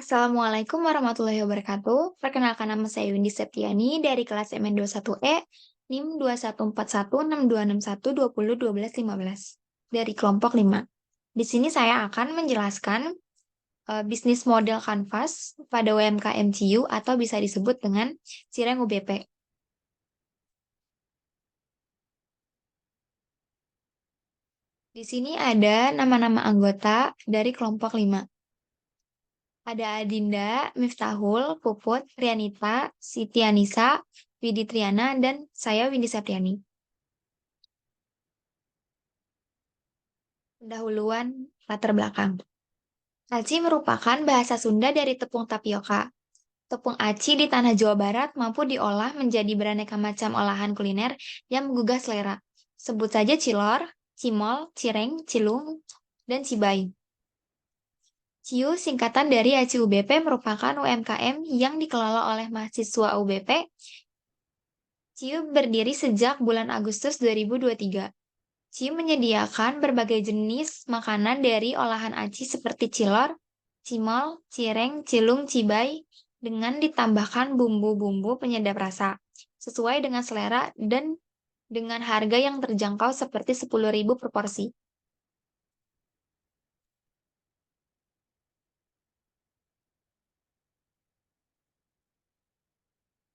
Assalamualaikum warahmatullahi wabarakatuh. Perkenalkan nama saya Windy Septiani dari kelas MN21E, NIM 21416261201215 dari kelompok 5. Di sini saya akan menjelaskan bisnis model kanvas pada UMKM CIU atau bisa disebut dengan Cireng UBP. Di sini ada nama-nama anggota dari kelompok 5. Ada Adinda, Miftahul, Puput, Rianita, Siti Anissa, Widi Triana, dan saya Windy Septiani. Pendahuluan latar belakang. Aci merupakan bahasa Sunda dari tepung tapioka. Tepung aci di tanah Jawa Barat mampu diolah menjadi beraneka macam olahan kuliner yang menggugah selera. Sebut saja cilor, cimol, cireng, cilung, dan cibai. CIU singkatan dari Aci UBP merupakan UMKM yang dikelola oleh mahasiswa UBP. CIU berdiri sejak bulan Agustus 2023. CIU menyediakan berbagai jenis makanan dari olahan aci seperti cilor, cimol, cireng, cilung, cibai, dengan ditambahkan bumbu-bumbu penyedap rasa, sesuai dengan selera dan dengan harga yang terjangkau seperti 10.000 per porsi.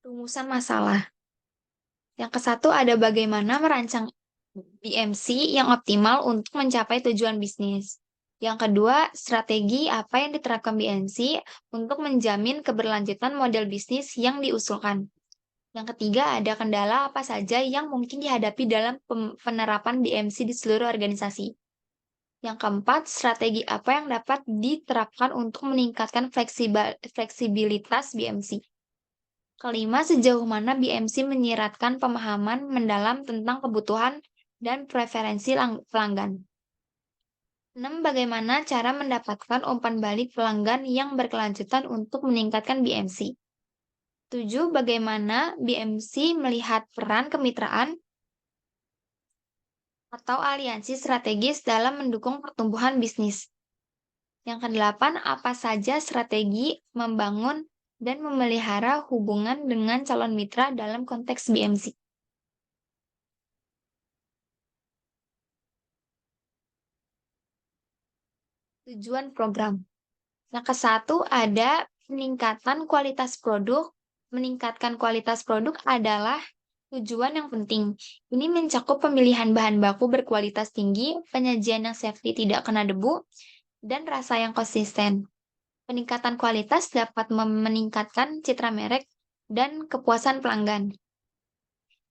Rumusan masalah. Yang ke-1 ada bagaimana merancang BMC yang optimal untuk mencapai tujuan bisnis. Yang kedua, strategi apa yang diterapkan BMC untuk menjamin keberlanjutan model bisnis yang diusulkan. Yang ketiga, ada kendala apa saja yang mungkin dihadapi dalam penerapan BMC di seluruh organisasi. Yang keempat, strategi apa yang dapat diterapkan untuk meningkatkan fleksibilitas BMC. Kelima, sejauh mana BMC menyiratkan pemahaman mendalam tentang kebutuhan dan preferensi pelanggan. 6. Bagaimana cara mendapatkan umpan balik pelanggan yang berkelanjutan untuk meningkatkan BMC. 7. Bagaimana BMC melihat peran kemitraan atau aliansi strategis dalam mendukung pertumbuhan bisnis. Yang kedelapan, apa saja strategi membangun dan memelihara hubungan dengan calon mitra dalam konteks BMC. Tujuan program. Yang ke-1 ada peningkatan kualitas produk. Meningkatkan kualitas produk adalah tujuan yang penting. Ini mencakup pemilihan bahan baku berkualitas tinggi, penyajian yang safety tidak kena debu, dan rasa yang konsisten. Peningkatan kualitas dapat meningkatkan citra merek dan kepuasan pelanggan.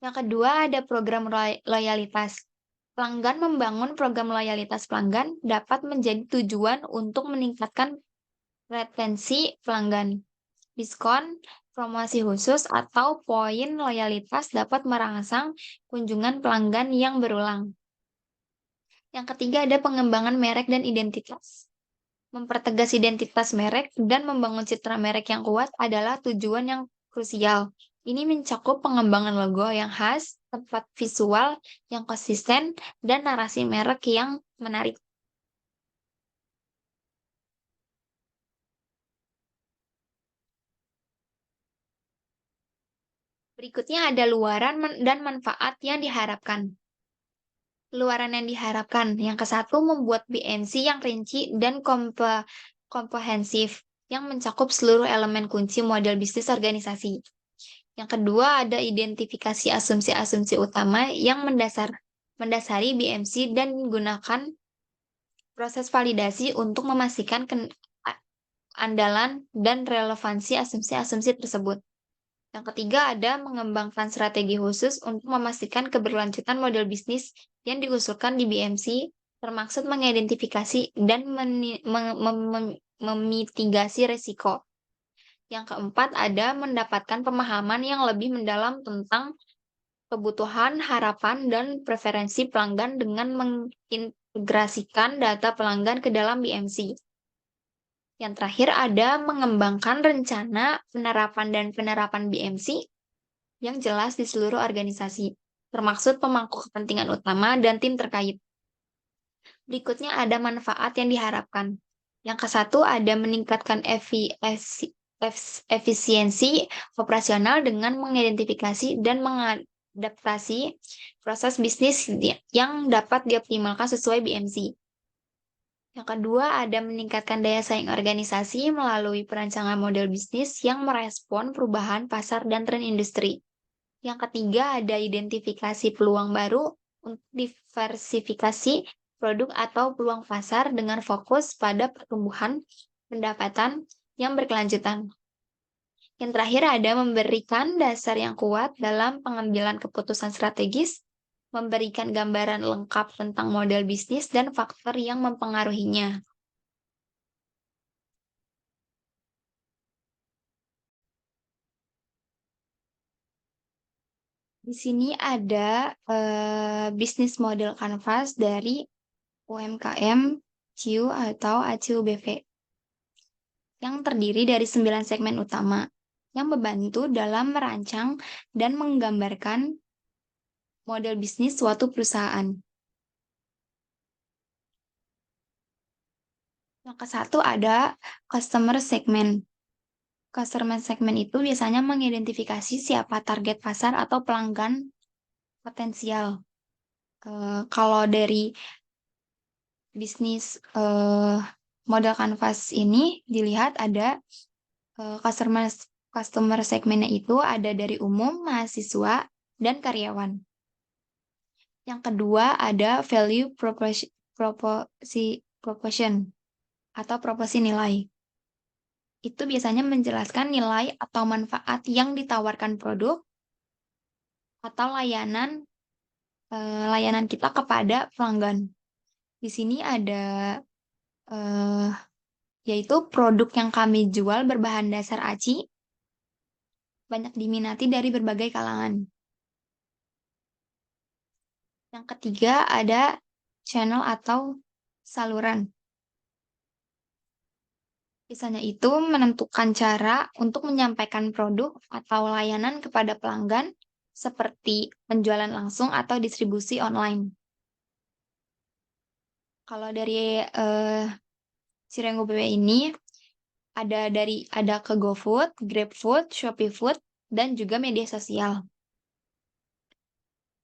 Yang kedua ada program loyalitas. Pelanggan membangun program loyalitas pelanggan dapat menjadi tujuan untuk meningkatkan retensi pelanggan. Diskon, promosi khusus, atau poin loyalitas dapat merangsang kunjungan pelanggan yang berulang. Yang ketiga ada pengembangan merek dan identitas. Mempertegas identitas merek dan membangun citra merek yang kuat adalah tujuan yang krusial. Ini mencakup pengembangan logo yang khas, tempat visual yang konsisten, dan narasi merek yang menarik. Berikutnya ada luaran dan manfaat yang diharapkan. Luaran yang diharapkan. Yang ke-1 membuat BMC yang rinci dan komprehensif yang mencakup seluruh elemen kunci model bisnis organisasi. Yang kedua ada identifikasi asumsi-asumsi utama yang mendasari BMC dan menggunakan proses validasi untuk memastikan andalan dan relevansi asumsi-asumsi tersebut. Yang ketiga ada mengembangkan strategi khusus untuk memastikan keberlanjutan model bisnis yang diusulkan di BMC, termaksud mengidentifikasi dan memitigasi risiko. Yang keempat ada mendapatkan pemahaman yang lebih mendalam tentang kebutuhan, harapan, dan preferensi pelanggan dengan mengintegrasikan data pelanggan ke dalam BMC. Yang terakhir ada mengembangkan rencana penerapan BMC yang jelas di seluruh organisasi, termaksud pemangku kepentingan utama dan tim terkait. Berikutnya ada manfaat yang diharapkan. Yang ke satu ada meningkatkan efisiensi operasional dengan mengidentifikasi dan mengadaptasi proses bisnis yang dapat dioptimalkan sesuai BMC. Yang kedua, ada meningkatkan daya saing organisasi melalui perancangan model bisnis yang merespon perubahan pasar dan tren industri. Yang ketiga, ada identifikasi peluang baru untuk diversifikasi produk atau peluang pasar dengan fokus pada pertumbuhan pendapatan yang berkelanjutan. Yang terakhir ada memberikan dasar yang kuat dalam pengambilan keputusan strategis, memberikan gambaran lengkap tentang model bisnis dan faktor yang mempengaruhinya. Di sini ada bisnis model canvas dari UMKM CIU atau ACIU-BV yang terdiri dari 9 segmen utama yang membantu dalam merancang dan menggambarkan model bisnis suatu perusahaan. Yang ke satu ada customer segment. Customer segment itu biasanya mengidentifikasi siapa target pasar atau pelanggan potensial. Kalau dari bisnis model canvas ini dilihat ada customer customer segmennya itu ada dari umum, mahasiswa, dan karyawan. Yang kedua ada value proposition atau proporsi nilai. Itu biasanya menjelaskan nilai atau manfaat yang ditawarkan produk atau layanan kita kepada pelanggan. Di sini ada eh, yaitu produk yang kami jual berbahan dasar aci banyak diminati dari berbagai kalangan. Yang ketiga ada channel atau saluran. Misalnya itu menentukan cara untuk menyampaikan produk atau layanan kepada pelanggan seperti penjualan langsung atau distribusi online. Kalau dari Cirenggo BW ini ada ke GoFood, GrabFood, ShopeeFood, dan juga media sosial.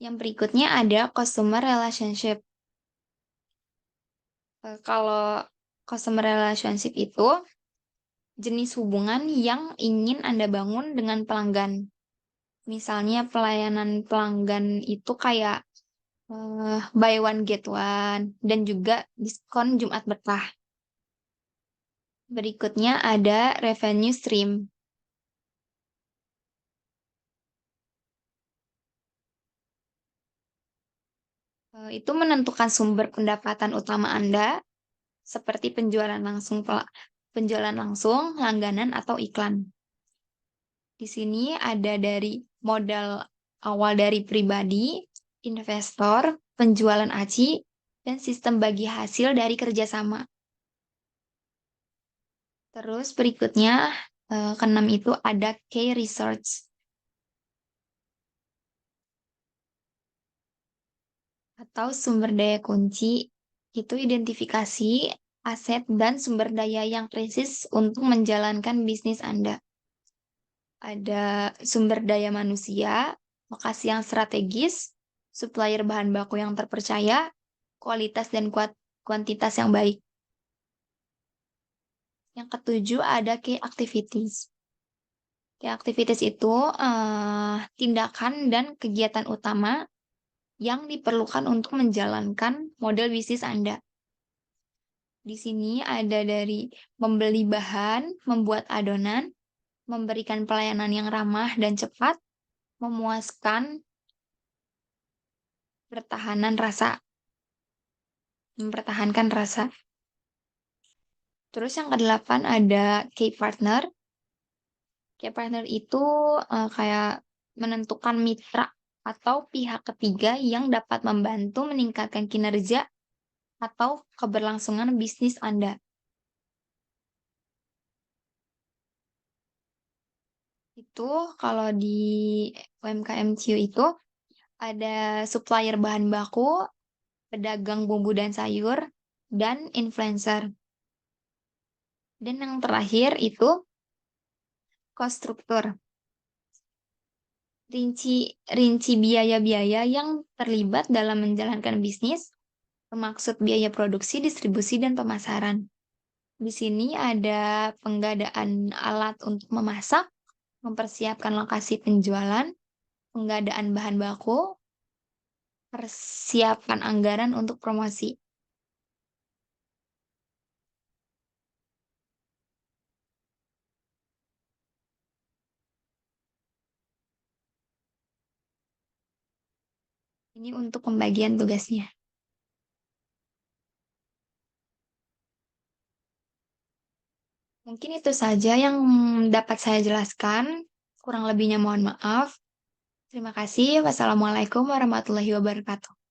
Yang berikutnya ada customer relationship. Kalau customer relationship itu jenis hubungan yang ingin Anda bangun dengan pelanggan. Misalnya pelayanan pelanggan itu kayak buy one get one dan juga diskon Jumat Berkah. Berikutnya ada revenue stream. Itu menentukan sumber pendapatan utama Anda seperti penjualan langsung, langganan atau iklan. Di sini ada dari modal awal dari pribadi, investor, penjualan aci, dan sistem bagi hasil dari kerjasama. Terus berikutnya, keenam itu ada key research. Atau sumber daya kunci, itu identifikasi aset dan sumber daya yang krisis untuk menjalankan bisnis Anda. Ada sumber daya manusia, lokasi yang strategis, supplier bahan baku yang terpercaya, kualitas dan kuantitas yang baik. Yang ketujuh ada key activities. Key activities itu tindakan dan kegiatan utama yang diperlukan untuk menjalankan model bisnis Anda. Di sini ada dari membeli bahan, membuat adonan, memberikan pelayanan yang ramah dan cepat, memuaskan, mempertahankan rasa. Terus yang kedelapan ada key partner. Key partner itu kayak menentukan mitra atau pihak ketiga yang dapat membantu meningkatkan kinerja atau keberlangsungan bisnis Anda. Itu kalau di UMKM CIU itu ada supplier bahan baku, pedagang bumbu dan sayur, dan influencer. Dan yang terakhir itu cost struktur. Rinci rinci biaya-biaya yang terlibat dalam menjalankan bisnis, termaksud biaya produksi, distribusi, dan pemasaran. Di sini ada penggadaan alat untuk memasak, mempersiapkan lokasi penjualan, penggadaan bahan baku, persiapan anggaran untuk promosi. Ini untuk pembagian tugasnya. Mungkin itu saja yang dapat saya jelaskan. Kurang lebihnya mohon maaf. Terima kasih. Wassalamualaikum warahmatullahi wabarakatuh.